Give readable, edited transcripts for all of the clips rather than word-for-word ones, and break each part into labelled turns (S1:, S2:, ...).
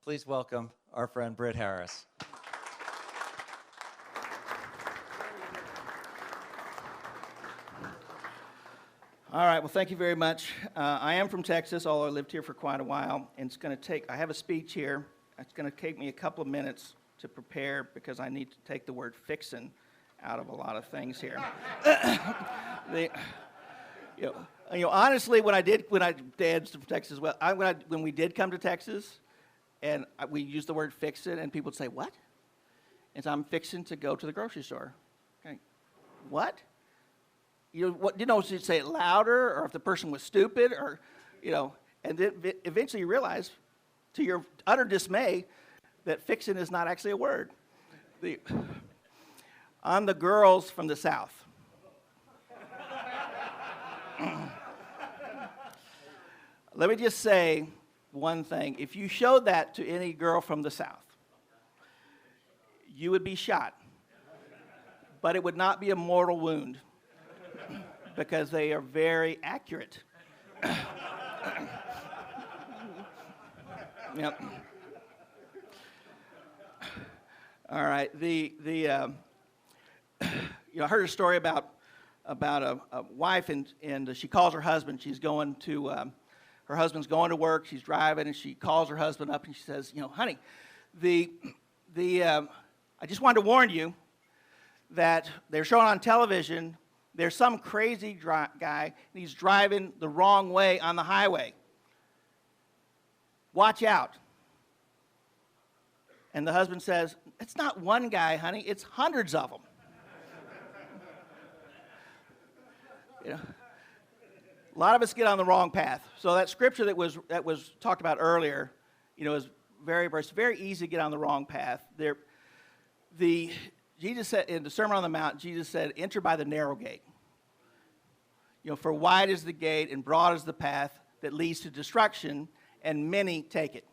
S1: Please welcome our friend Britt Harris.
S2: All right, well, thank you very much. I am from Texas, although I lived here for quite a while, and I have a speech here. It's going to take me a couple of minutes to prepare because I need to take the word fixin' out of a lot of things here. Honestly, Dad's from Texas, when we did come to Texas, and we used the word fixin', and people would say, what? And so I'm fixing to go to the grocery store. Okay. What? Should you say it louder, or if the person was stupid, or, and then eventually you realize, to your utter dismay, that fixin' is not actually a word. I'm the girls from the South. Let me just say one thing. If you showed that to any girl from the South, you would be shot. But it would not be a mortal wound because they are very accurate. Yep. All right. I heard a story about a wife, and she calls her husband. Her husband's going to work. She's driving, and she calls her husband up, and she says, honey, I just wanted to warn you that they're showing on television, there's some crazy guy, and he's driving the wrong way on the highway. Watch out. And the husband says, it's not one guy, honey, it's hundreds of them. A lot of us get on the wrong path. So that scripture that was talked about earlier, is very easy to get on the wrong path. Jesus said in the Sermon on the Mount, Jesus said, enter by the narrow gate. For wide is the gate and broad is the path that leads to destruction, and many take it.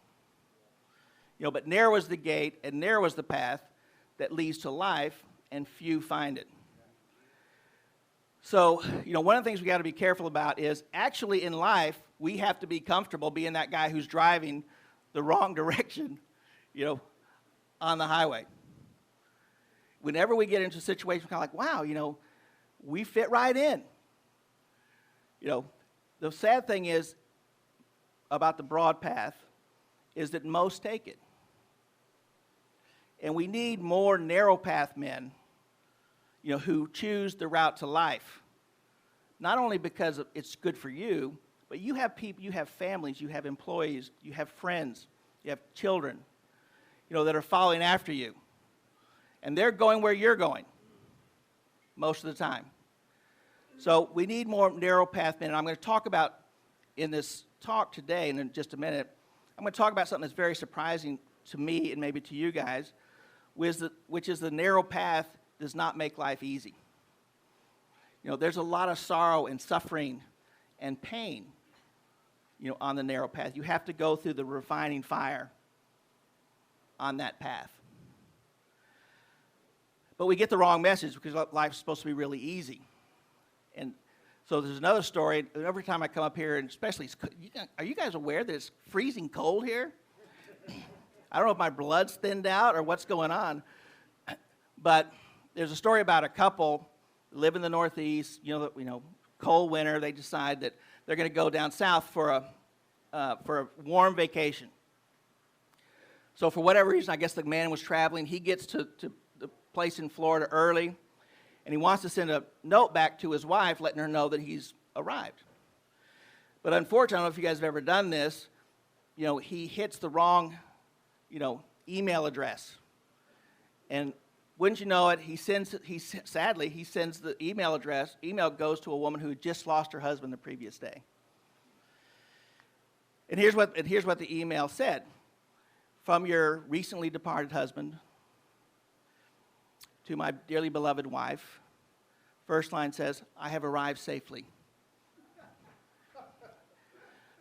S2: But narrow is the gate and narrow is the path that leads to life, and few find it. So, one of the things we got to be careful about is actually in life, we have to be comfortable being that guy who's driving the wrong direction, on the highway. Whenever we get into a situation, kind of like, wow, we fit right in. The sad thing is about the broad path is that most take it. And we need more narrow path men, who choose the route to life. Not only because it's good for you, but you have people, you have families, you have employees, you have friends, you have children, that are following after you. And they're going where you're going most of the time. So we need more narrow path men. And I'm going to talk about, in this talk today, and in just a minute, I'm going to talk about something that's very surprising to me and maybe to you guys, which is the narrow path does not make life easy. There's a lot of sorrow and suffering and pain, on the narrow path. You have to go through the refining fire on that path. But we get the wrong message because life's supposed to be really easy. And so there's another story. Every time I come up here, and especially, are you guys aware that it's freezing cold here? I don't know if my blood's thinned out or what's going on. But there's a story about a couple that live in the Northeast, cold winter. They decide that they're going to go down south for a warm vacation. So for whatever reason, I guess the man was traveling. He gets to the place in Florida early, and he wants to send a note back to his wife letting her know that he's arrived. But unfortunately, I don't know if you guys have ever done this, he hits the wrong, email address. And wouldn't you know it, he sends the email address. Email goes to a woman who had just lost her husband the previous day. And here's what the email said. From your recently departed husband to my dearly beloved wife. First line says, I have arrived safely.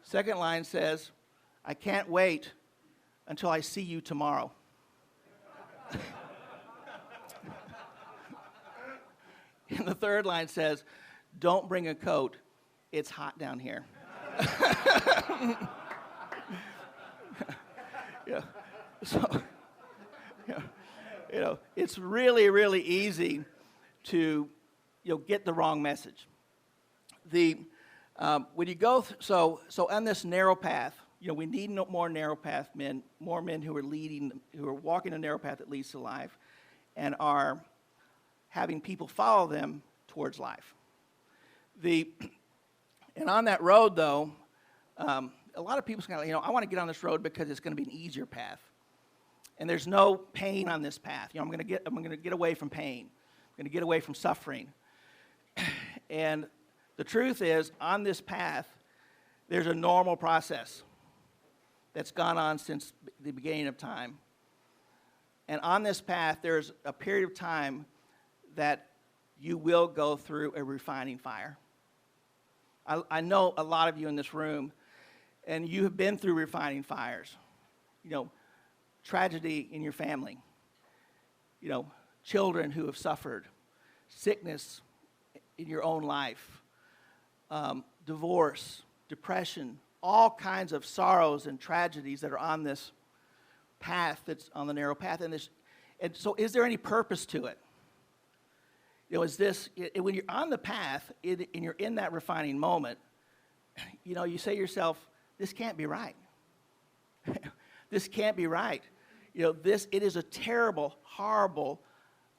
S2: Second line says, I can't wait until I see you tomorrow. And the third line says, don't bring a coat. It's hot down here. Yeah. So, it's really, really easy to, get the wrong message. When you go, so on this narrow path, we need more narrow path men, more men who are walking a narrow path that leads to life, and are having people follow them towards life. And on that road, though, a lot of people kind of, I want to get on this road because it's going to be an easier path, and there's no pain on this path. I'm going to get away from pain. I'm going to get away from suffering. And the truth is, on this path, there's a normal process that's gone on since the beginning of time. And on this path, there's a period of time that you will go through a refining fire. I know a lot of you in this room, and you have been through refining fires. Tragedy in your family. Children who have suffered. Sickness in your own life. Divorce, depression, all kinds of sorrows and tragedies that are on this path, that's on the narrow path. And so is there any purpose to it? Is this, when you're on the path and you're in that refining moment, you say to yourself, this can't be right. This can't be right. It is a terrible, horrible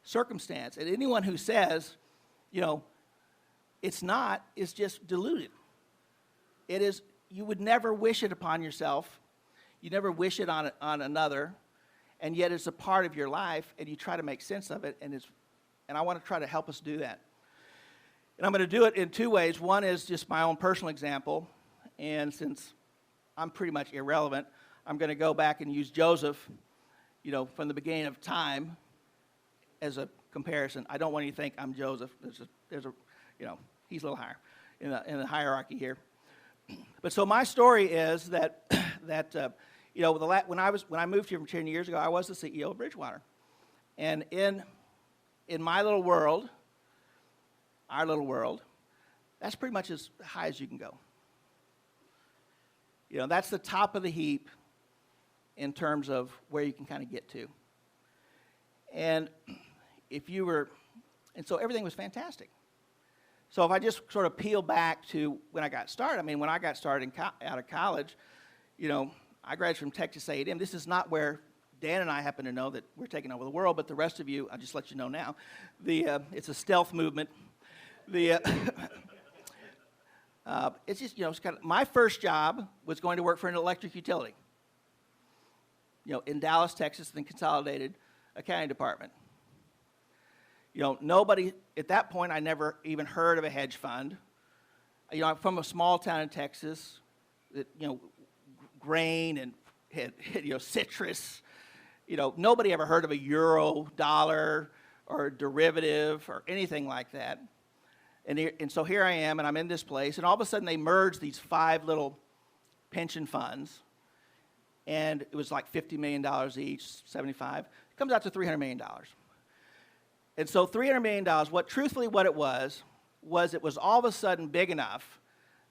S2: circumstance. And anyone who says, it's not, is just deluded. It is, you would never wish it upon yourself. You never wish it on another. And yet it's a part of your life, and you try to make sense of it, and I want to try to help us do that. And I'm going to do it in two ways. One is just my own personal example, and since I'm pretty much irrelevant, I'm going to go back and use Joseph, from the beginning of time as a comparison. I don't want you to think I'm Joseph. There's a he's a little higher in the hierarchy here. But so my story is that when I moved here from 10 years ago, I was the CEO of Bridgewater, and in my little world, our little world, that's pretty much as high as you can go. That's the top of the heap in terms of where you can kind of get to. And so everything was fantastic. So if I just sort of peel back to when I got started, when I got started out of college, I graduated from Texas A&M. This is not where Dan and I happen to know that we're taking over the world, but the rest of you, I'll just let you know now. It's a stealth movement. It's just, it's kind of, my first job was going to work for an electric utility, in Dallas, Texas, then consolidated accounting department. Nobody, at that point, I never even heard of a hedge fund. I'm from a small town in Texas, that, grain and, citrus. Nobody ever heard of a euro, dollar, or derivative, or anything like that. And so here I am, and I'm in this place, and all of a sudden they merged these 5 little pension funds, and it was like $50 million each, 75. It comes out to $300 million. And so $300 million, what it was all of a sudden big enough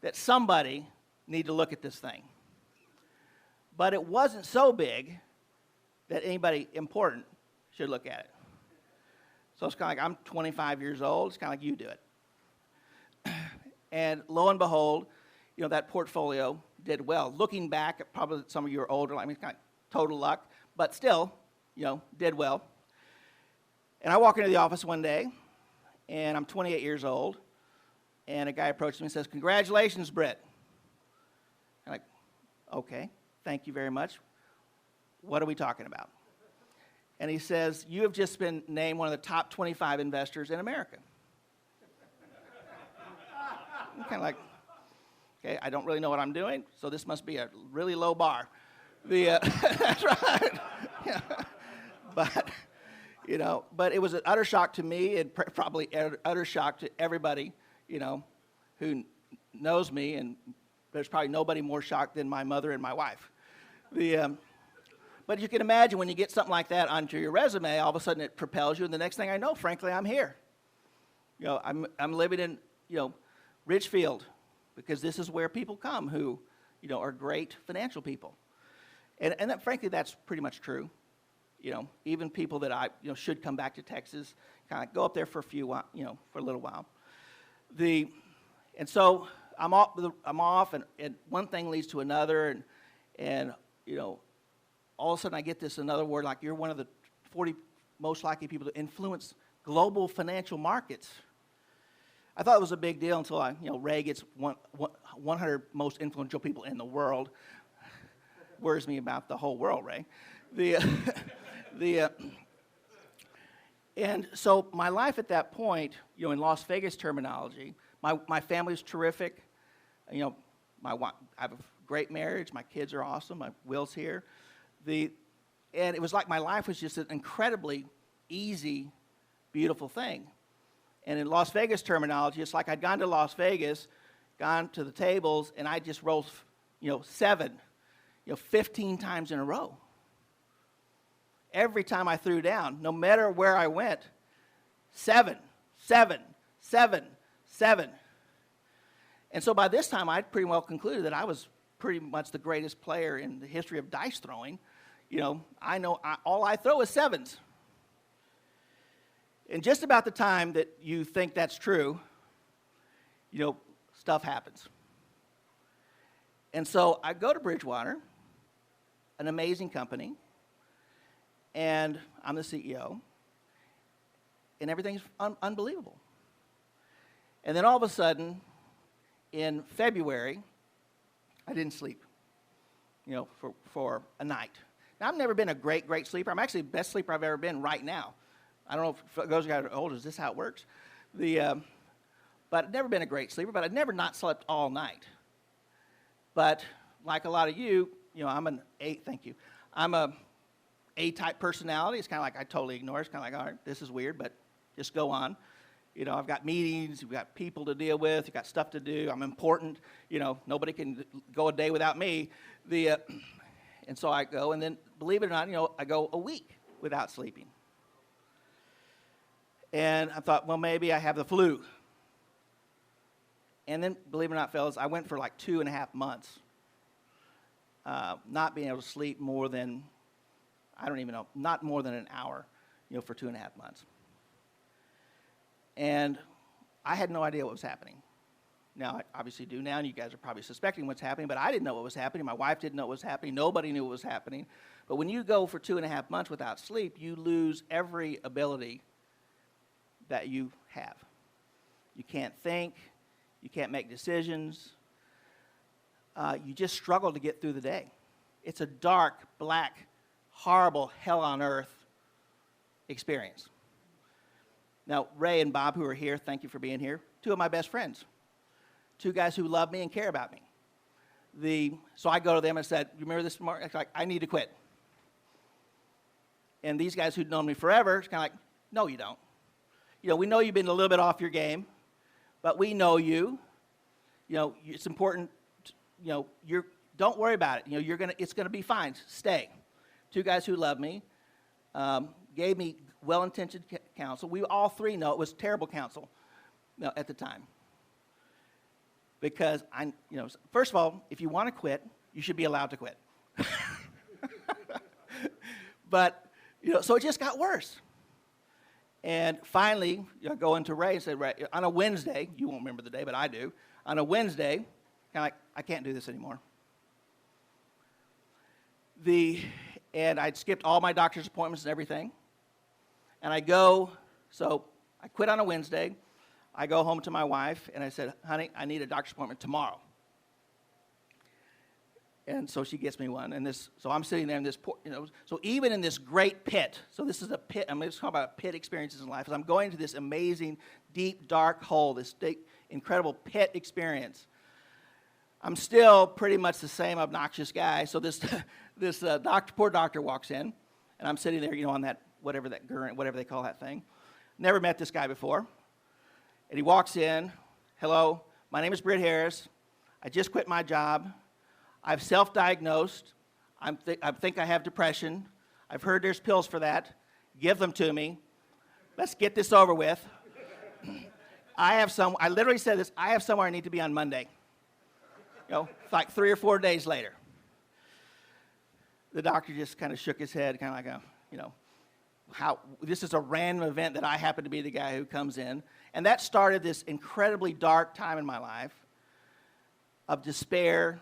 S2: that somebody needed to look at this thing. But it wasn't so big that anybody important should look at it. So it's kind of like I'm 25 years old. It's kind of like you do it. And lo and behold, that portfolio did well. Looking back, probably some of you are older, it's kind of total luck, but still, did well. And I walk into the office one day, and I'm 28 years old, and a guy approaches me and says, "Congratulations, Britt." I'm like, "Okay, thank you very much. What are we talking about?" And he says, "You have just been named one of the top 25 investors in America." I'm kind of like, okay, I don't really know what I'm doing, so this must be a really low bar. That's right. Yeah. But it was an utter shock to me, and probably utter shock to everybody, who knows me, and there's probably nobody more shocked than my mother and my wife. But you can imagine when you get something like that onto your resume, all of a sudden it propels you, and the next thing I know, frankly, I'm here. I'm living in, Ridgefield, because this is where people come who, are great financial people. And that, frankly, that's pretty much true. Even people that should come back to Texas, kind of go up there for for a little while. And so I'm off, and one thing leads to another, and all of a sudden I get another word like, you're one of the 40 most likely people to influence global financial markets. I thought it was a big deal until Ray gets 100 most influential people in the world. Worries me about the whole world, Ray. And so my life at that point, in Las Vegas terminology, my family's terrific. I have a great marriage. My kids are awesome. My Will's here. And it was like my life was just an incredibly easy, beautiful thing. And in Las Vegas terminology, it's like I'd gone to Las Vegas, gone to the tables, and I just rolled, 15 times in a row. Every time I threw down, no matter where I went, 7, 7, 7, 7. And so by this time, I'd pretty well concluded that I was pretty much the greatest player in the history of dice throwing. I know all I throw is 7s. And just about the time that you think that's true, stuff happens. And so I go to Bridgewater, an amazing company, and I'm the CEO, and everything's unbelievable. And then all of a sudden, in February, I didn't sleep, for a night. Now, I've never been a great sleeper. I'm actually the best sleeper I've ever been right now. I don't know if those guys are old, is this how it works? But I've never been a great sleeper, but I've never not slept all night. But like a lot of you, I'm an A-type personality. It's kind of like I totally ignore it. It's kind of like, all right, this is weird, but just go on. I've got meetings, we've got people to deal with, we've got stuff to do, I'm important, nobody can go a day without me. And so I go, and then, believe it or not, I go a week without sleeping. And I thought, well, maybe I have the flu. And then, believe it or not, fellas, I went for like 2.5 months, not being able to sleep more than, I don't even know, not more than an hour, for 2.5 months. And I had no idea what was happening. Now, I obviously do now, and you guys are probably suspecting what's happening, but I didn't know what was happening. My wife didn't know what was happening. Nobody knew what was happening. But when you go for 2.5 months without sleep, you lose every ability that you have. You can't think. You can't make decisions. You just struggle to get through the day. It's a dark, black, horrible, hell on earth experience. Now, Ray and Bob, who are here, thank you for being here. 2 of my best friends. 2 guys who love me and care about me. So I go to them and said, you remember this morning? Like, I need to quit. And these guys who'd known me forever, it's kind of like, no, you don't. We know you've been a little bit off your game, but we know you. It's important. Don't worry about it. It's gonna be fine. Stay. 2 guys who love me gave me well-intentioned counsel. We all 3 know it was terrible counsel at the time. Because first of all, if you want to quit, you should be allowed to quit. But, so it just got worse. And finally, I go into Ray and say, Ray, on a Wednesday, you won't remember the day, but I do. On a Wednesday, kind of like, I can't do this anymore. And I'd skipped all my doctor's appointments and everything. And I quit on a Wednesday. I go home to my wife, and I said, honey, I need a doctor's appointment tomorrow. And so she gets me one, so I'm sitting there in this, so even in this great pit, so this is a pit, I'm just talking about pit experiences in life, as I'm going to this amazing, deep, dark hole, this deep, incredible pit experience, I'm still pretty much the same obnoxious guy. So this poor doctor walks in, and I'm sitting there, on that, whatever they call that thing. Never met this guy before. And he walks in, hello, my name is Britt Harris. I just quit my job. I've self-diagnosed. I think I have depression. I've heard there's pills for that. Give them to me. Let's get this over with. I literally said this, I have somewhere I need to be on Monday. Like 3 or 4 days later. the doctor just kind of shook his head, kind of like, how this is a random event that I happen to be the guy who comes in. And that started this incredibly dark time in my life of despair,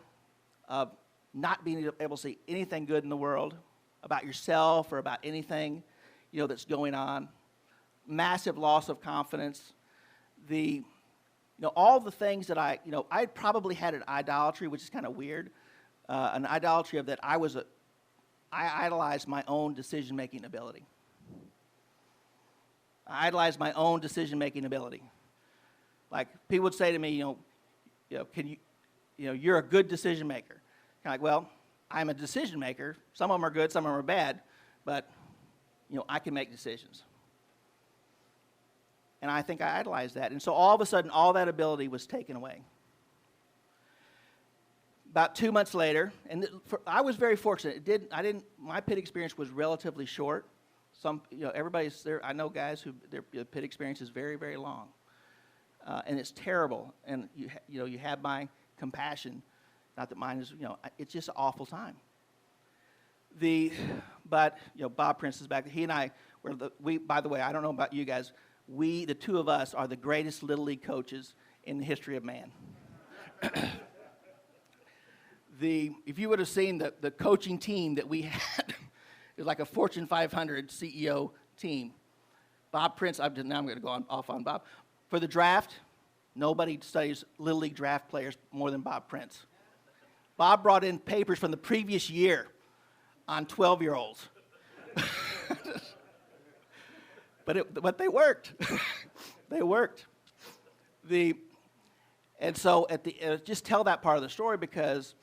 S2: of not being able to see anything good in the world about yourself or about anything, that's going on. Massive loss of confidence. All the things that I probably had an idolatry, which is kind of weird, an idolatry of that I idolized my own decision-making ability. I idolized my own decision-making ability. Like, people would say to me, you're a good decision maker. Kind of like, well, I'm a decision maker. Some of them are good, some of them are bad, but, I can make decisions. And I think I idolized that. And so all of a sudden, all that ability was taken away. About 2 months later, and I was very fortunate. My pit experience was relatively short. Everybody's there. I know guys who their pit experience is very, very long, and it's terrible. And you have my compassion. Not that mine is. It's just an awful time. But Bob Prince is back. He and I were By the way, I don't know about you guys. The two of us, are the greatest Little League coaches in the history of man. If you would have seen the coaching team that we had, it was like a Fortune 500 CEO team. Bob Prince, now I'm going to go off on Bob. For the draft, nobody studies Little League draft players more than Bob Prince. Bob brought in papers from the previous year on 12-year-olds. But they worked. They worked. And so just tell that part of the story, because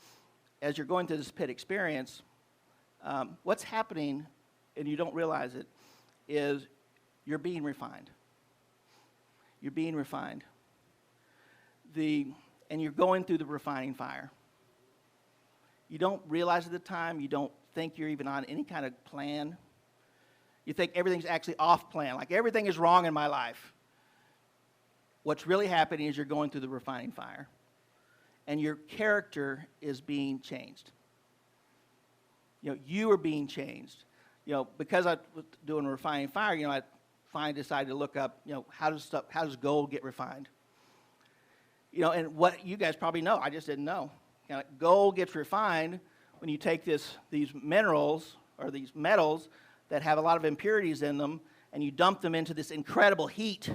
S2: as you're going through this pit experience, what's happening, and you don't realize it, is you're being refined. You're being refined. And you're going through the refining fire. You don't realize at the time. You don't think you're even on any kind of plan. You think everything's actually off plan, like everything is wrong in my life. What's really happening is you're going through the refining fire, and your character is being changed. You are being changed. Because I was doing a refining fire, I finally decided to look up, how does gold get refined? And what you guys probably know, I just didn't know. Gold gets refined when you take these minerals or these metals that have a lot of impurities in them, and you dump them into this incredible heat.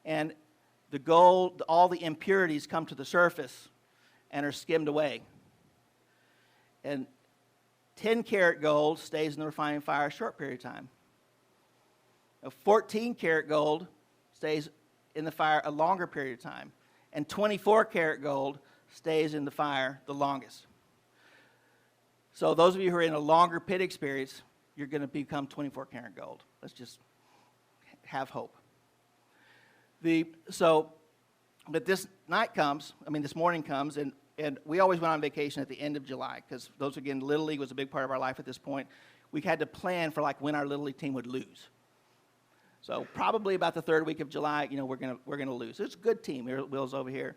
S2: And the gold, all the impurities come to the surface and are skimmed away. And 10-karat gold stays in the refining fire a short period of time. 14-karat gold stays in the fire a longer period of time. And 24-karat gold stays in the fire the longest. So those of you who are in a longer pit experience, you're going to become 24-karat gold. Let's just have hope. But this morning comes, and we always went on vacation at the end of July, because Little League was a big part of our life at this point. We had to plan for when our Little League team would lose. So probably about the third week of July, we're gonna lose. It's a good team. Will's over here.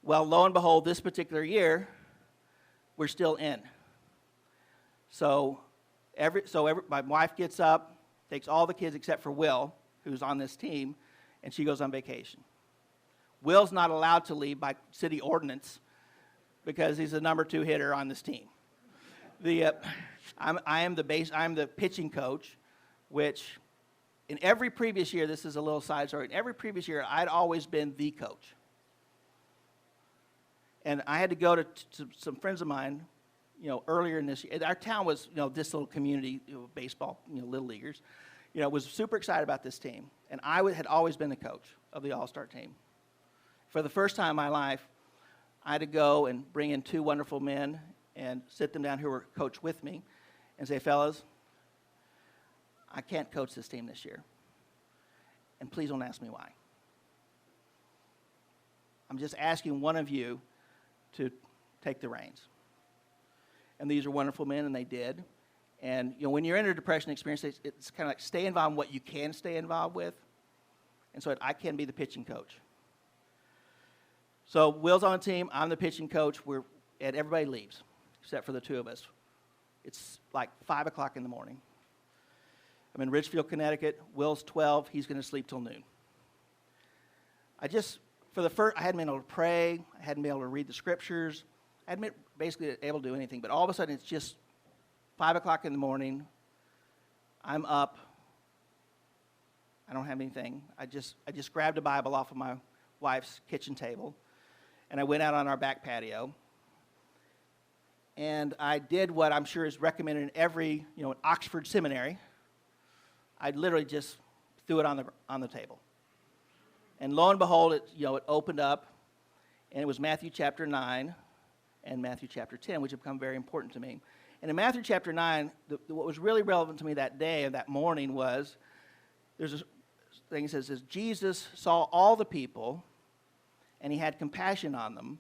S2: Well, lo and behold, this particular year, we're still in. So my wife gets up, takes all the kids except for Will, who's on this team, and she goes on vacation. Will's not allowed to leave by city ordinance because he's the number 2 hitter on this team. I am the pitching coach, which in every previous year, this is a little side story, in every previous year, I'd always been the coach. And I had to go to some friends of mine, earlier in this year. Our town was, this little community, baseball, Little Leaguers, was super excited about this team. And I had always been the coach of the All-Star team. For the first time in my life, I had to go and bring in 2 wonderful men and sit them down who were coached with me and say, fellas, I can't coach this team this year. And please don't ask me why. I'm just asking one of you to take the reins. And these are wonderful men, and they did. And when you're in a depression experience, it's kind of like stay involved in what you can stay involved with. And so I can be the pitching coach. So Will's on the team. I'm the pitching coach. And everybody leaves except for the two of us. It's like 5 o'clock in the morning. I'm in Ridgefield, Connecticut. Will's 12. He's going to sleep till noon. I hadn't been able to pray. I hadn't been able to read the scriptures. I hadn't been basically able to do anything. But all of a sudden, it's just 5 o'clock in the morning. I'm up. I don't have anything. I just grabbed a Bible off of my wife's kitchen table, and I went out on our back patio. And I did what I'm sure is recommended in every, in Oxford seminary. I literally just threw it on the table. And lo and behold, it opened up, and it was Matthew chapter 9 and Matthew chapter 10, which have become very important to me. And in Matthew chapter 9, what was really relevant to me that day and that morning was, there's a thing that says, Jesus saw all the people, and he had compassion on them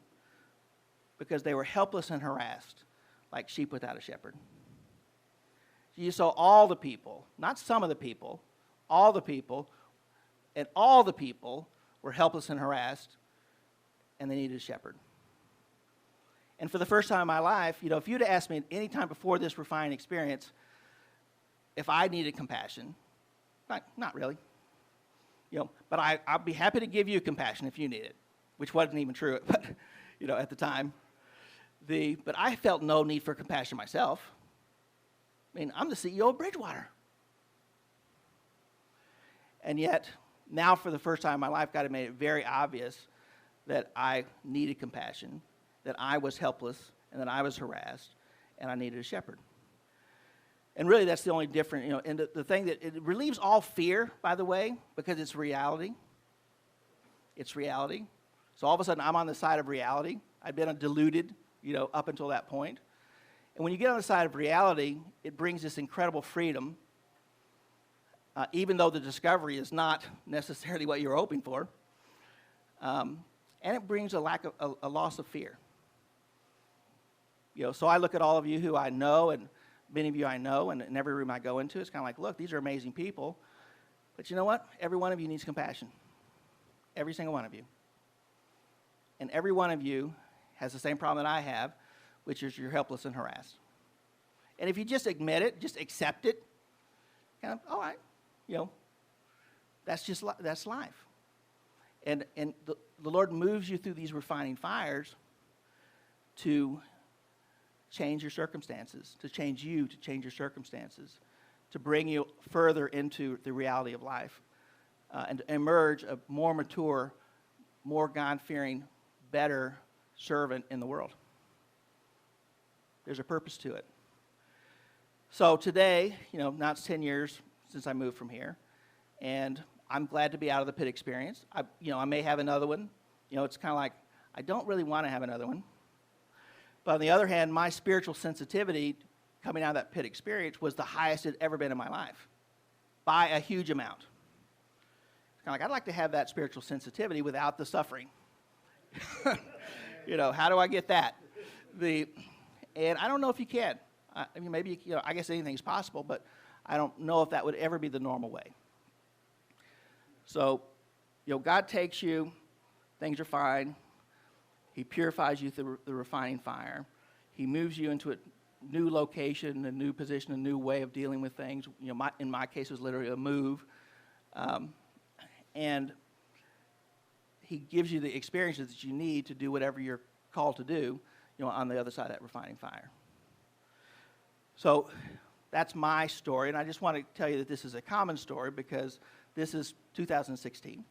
S2: because they were helpless and harassed, like sheep without a shepherd. You saw all the people, not some of the people, all the people, and all the people were helpless and harassed, and they needed a shepherd. And for the first time in my life, if you'd asked me any time before this refining experience if I needed compassion, not really. But I'd be happy to give you compassion if you need it, which wasn't even true, but at the time. But I felt no need for compassion myself. I mean, I'm the CEO of Bridgewater. And yet, now for the first time in my life, God had made it very obvious that I needed compassion, that I was helpless, and that I was harassed, and I needed a shepherd. And really, that's the only difference, and the thing that it relieves all fear, by the way, because it's reality. It's reality. So all of a sudden, I'm on the side of reality. I've been deluded, up until that point. And when you get on the side of reality, it brings this incredible freedom, even though the discovery is not necessarily what you're hoping for. And it brings a loss of fear. So I look at all of you who I know, and many of you I know, and in every room I go into, it's kind of like, look, these are amazing people. But you know what? Every one of you needs compassion. Every single one of you. And every one of you has the same problem that I have, which is you're helpless and harassed. And if you just admit it, just accept it, kind of, all right, that's life. And the Lord moves you through these refining fires to change your circumstances, to change you, to change your circumstances, to bring you further into the reality of life, and to emerge a more mature, more God-fearing, better servant in the world. There's a purpose to it. So today, now it's 10 years since I moved from here, and I'm glad to be out of the pit experience. I may have another one. It's kind of like, I don't really want to have another one. But on the other hand, my spiritual sensitivity coming out of that pit experience was the highest it had ever been in my life, by a huge amount. It's kind of like, I'd like to have that spiritual sensitivity without the suffering. How do I get that? And I don't know if you can. Maybe, I guess anything's possible, but I don't know if that would ever be the normal way. So, God takes you, things are fine. He purifies you through the refining fire. He moves you into a new location, a new position, a new way of dealing with things. In my case, it was literally a move. And he gives you the experiences that you need to do whatever you're called to do, on the other side of that refining fire. So that's my story, and I just want to tell you that this is a common story because this is 2016.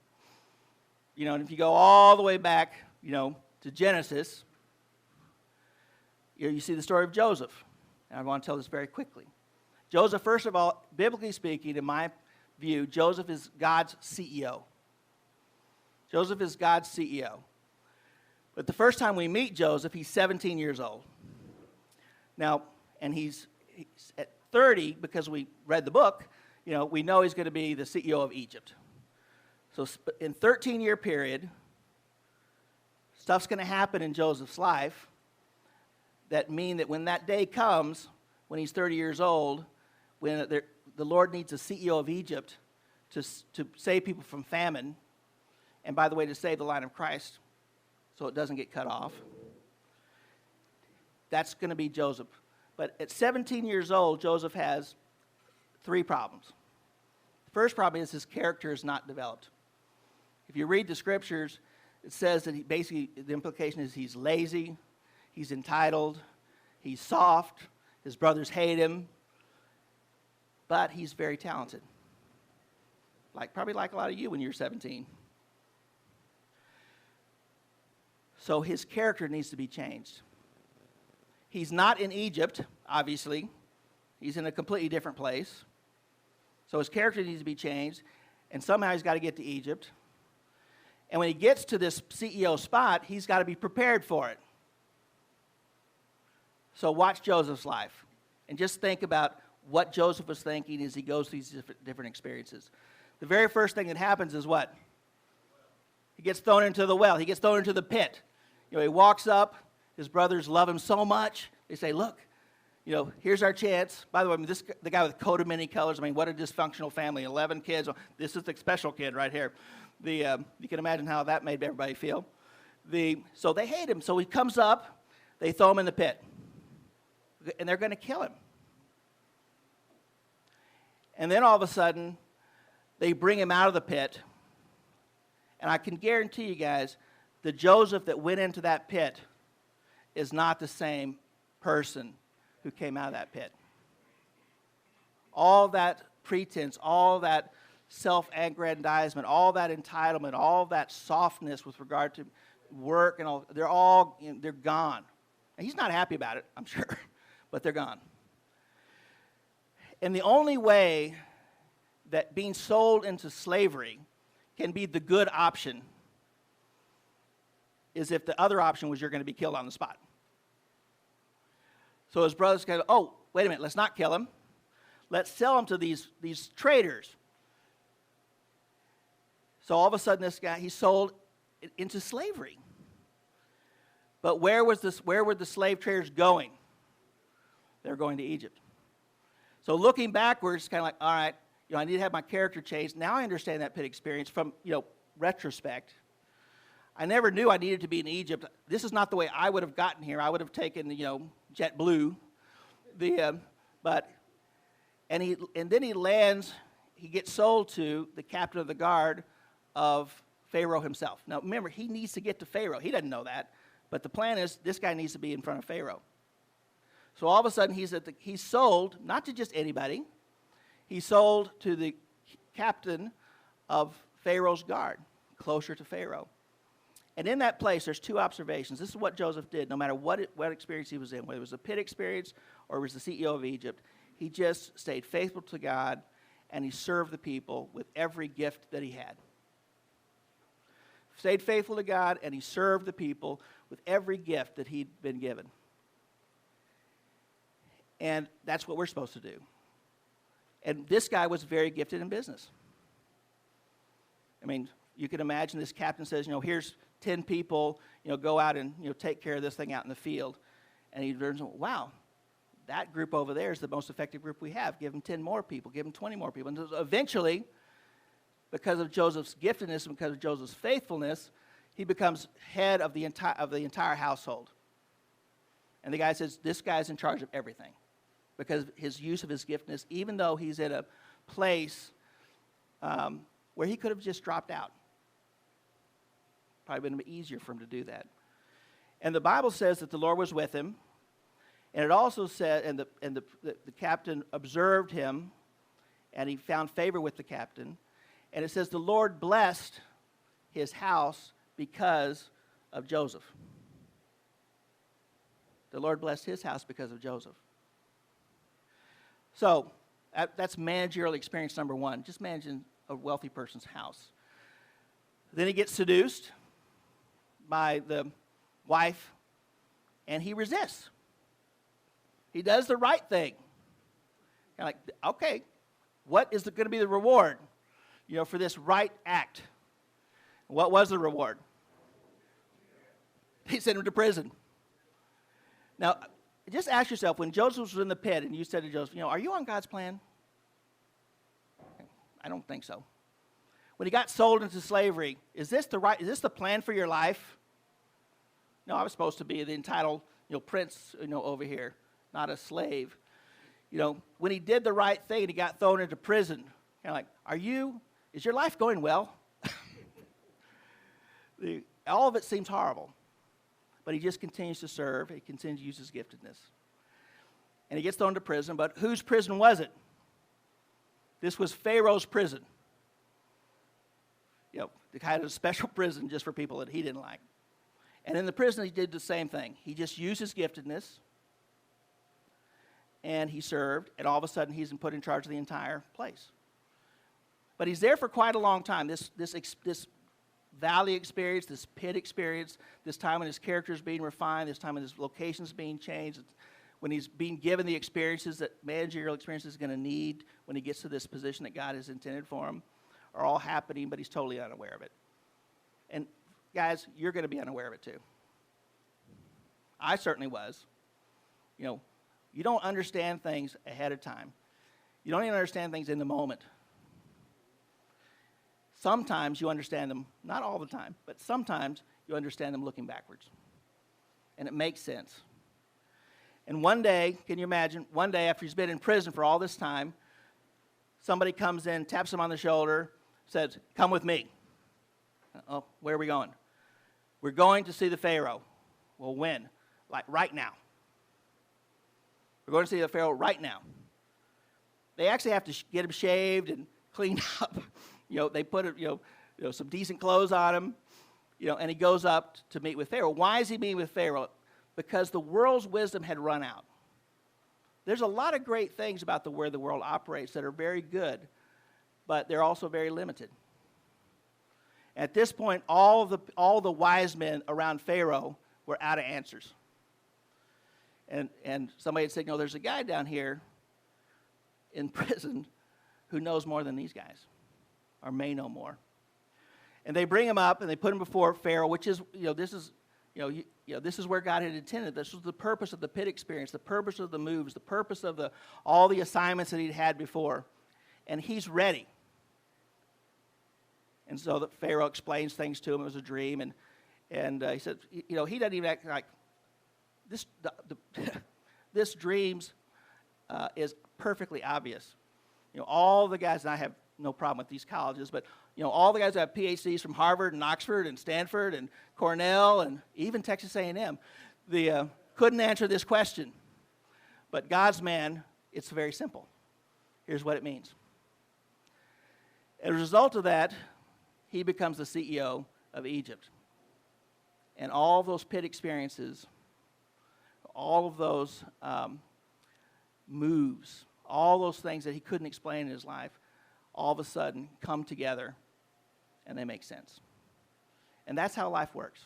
S2: And if you go all the way back, to Genesis, you see the story of Joseph. And I want to tell this very quickly. Joseph, first of all, biblically speaking, in my view, Joseph is God's CEO. Joseph is God's CEO. But the first time we meet Joseph, he's 17 years old. Now, and he's at 30, because we read the book, we know he's going to be the CEO of Egypt. So in 13-year period, stuff's going to happen in Joseph's life that mean that when that day comes, when he's 30 years old, when the Lord needs a CEO of Egypt to save people from famine, and by the way, to save the line of Christ, so it doesn't get cut off. That's going to be Joseph. But at 17 years old, Joseph has 3 problems. The first problem is his character is not developed. If you read the scriptures, it says that the implication is he's lazy, he's entitled, he's soft, his brothers hate him, but he's very talented. Probably like a lot of you when you're 17. So his character needs to be changed. He's not in Egypt, obviously. He's in a completely different place. So his character needs to be changed, and somehow he's got to get to Egypt. And when he gets to this CEO spot, he's got to be prepared for it. So watch Joseph's life, and just think about what Joseph was thinking as he goes through these different experiences. The very first thing that happens is what? He gets thrown into the well. He gets thrown into the pit. He walks up. His brothers love him so much. They say, look, here's our chance. By the way, the guy with a coat of many colors, what a dysfunctional family. 11 kids. This is the special kid right here. You can imagine how that made everybody feel. So they hate him. So he comes up. They throw him in the pit. And they're going to kill him. And then all of a sudden, they bring him out of the pit. And I can guarantee you guys, the Joseph that went into that pit is not the same person who came out of that pit. All that pretense, all that self-aggrandizement, all that entitlement, all that softness with regard to work and all, they're gone. And he's not happy about it, I'm sure, but they're gone. And the only way that being sold into slavery can be the good option is if the other option was you're going to be killed on the spot. So his brothers go, oh, wait a minute, let's not kill him. Let's sell him to these traders. So all of a sudden this guy, he's sold into slavery. But where were the slave traders going? They're going to Egypt. So looking backwards, it's kind of like, all right, I need to have my character changed. Now I understand that pit experience from, retrospect. I never knew I needed to be in Egypt. This is not the way I would have gotten here. I would have taken, JetBlue. And then he lands, he gets sold to the captain of the guard of Pharaoh himself. Now remember, he needs to get to Pharaoh. He doesn't know that. But the plan is this guy needs to be in front of Pharaoh. So all of a sudden he's sold, not to just anybody, he's sold to the captain of Pharaoh's guard, closer to Pharaoh. And in that place, there's 2 observations. This is what Joseph did, no matter what experience he was in, whether it was a pit experience or it was the CEO of Egypt. He just stayed faithful to God, and he served the people with every gift that he had. Stayed faithful to God, and he served the people with every gift that he'd been given. And that's what we're supposed to do. And this guy was very gifted in business. You can imagine this captain says, here's 10 people, go out and, take care of this thing out in the field. And he learns, wow, that group over there is the most effective group we have. Give them 10 more people, give them 20 more people. And eventually, because of Joseph's giftedness and because of Joseph's faithfulness, he becomes head of the entire household. And the guy says, this guy's in charge of everything because of his use of his giftedness, even though he's in a place where he could have just dropped out. Probably been easier for him to do that. And the Bible says that the Lord was with him. And it also said, and the captain observed him, and he found favor with the captain. And it says the Lord blessed his house because of Joseph. The Lord blessed his house because of Joseph. So that's managerial experience number 1, just managing a wealthy person's house. Then he gets seduced by the wife, and he resists. He does the right thing. Kind of like, okay, what is going to be the reward, for this right act? What was the reward? He sent him to prison. Now, just ask yourself, when Joseph was in the pit and you said to Joseph, are you on God's plan? I don't think so. When he got sold into slavery, is this the plan for your life? No, I was supposed to be the entitled, prince, over here, not a slave. When he did the right thing and he got thrown into prison, kind of like, is your life going well? All of it seems horrible. But he just continues to serve. He continues to use his giftedness. And he gets thrown into prison, but whose prison was it? This was Pharaoh's prison. The kind of special prison just for people that he didn't like. And in the prison, he did the same thing. He just used his giftedness, and he served, and all of a sudden, he's put in charge of the entire place. But he's there for quite a long time. This valley experience, this pit experience, this time when his character is being refined, this time when his location is being changed, when he's being given the experiences that managerial experiences is going to need when he gets to this position that God has intended for him, are all happening, but he's totally unaware of it. And guys, you're going to be unaware of it too. I certainly was. You don't understand things ahead of time. You don't even understand things in the moment. Sometimes you understand them, not all the time, but sometimes you understand them looking backwards. And it makes sense. And one day, can you imagine, one day after he's been in prison for all this time, somebody comes in, taps him on the shoulder, says, "Come with me." Oh, where are we going? "We're going to see the Pharaoh." Well, when? Like right now. We're going to see the Pharaoh right now. They actually have to get him shaved and cleaned up. They put some decent clothes on him, and he goes up to meet with Pharaoh. Why is he meeting with Pharaoh? Because the world's wisdom had run out. There's a lot of great things about the way the world operates that are very good, but they're also very limited. At this point, all the wise men around Pharaoh were out of answers. And somebody had said, there's a guy down here in prison who knows more than these guys, or may know more. And they bring him up and they put him before Pharaoh, which is, this is where God had intended. This was the purpose of the pit experience, the purpose of the moves, the purpose of all the assignments that he'd had before. And he's ready. And so the Pharaoh explains things to him. It was a dream, and he said, he doesn't even act like this. This dreams is perfectly obvious. All the guys, and I have no problem with these colleges, but all the guys that have PhDs from Harvard and Oxford and Stanford and Cornell and even Texas A&M, couldn't answer this question. But God's man, it's very simple. Here's what it means. As a result of that, he becomes the CEO of Egypt. And all of those pit experiences, all of those moves, all those things that he couldn't explain in his life, all of a sudden come together and they make sense. And that's how life works.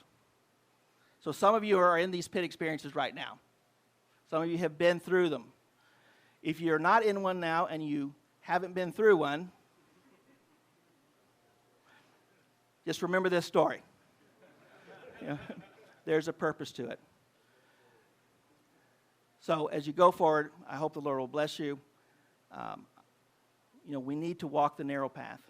S2: So some of you are in these pit experiences right now. Some of you have been through them. If you're not in one now and you haven't been through one, just remember this story. There's a purpose to it. So as you go forward, I hope the Lord will bless you. We need to walk the narrow path.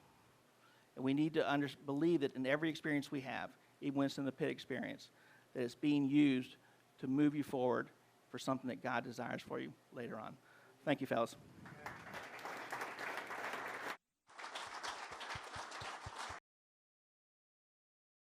S2: And we need to believe that in every experience we have, even when it's in the pit experience, that it's being used to move you forward for something that God desires for you later on. Thank you, fellas.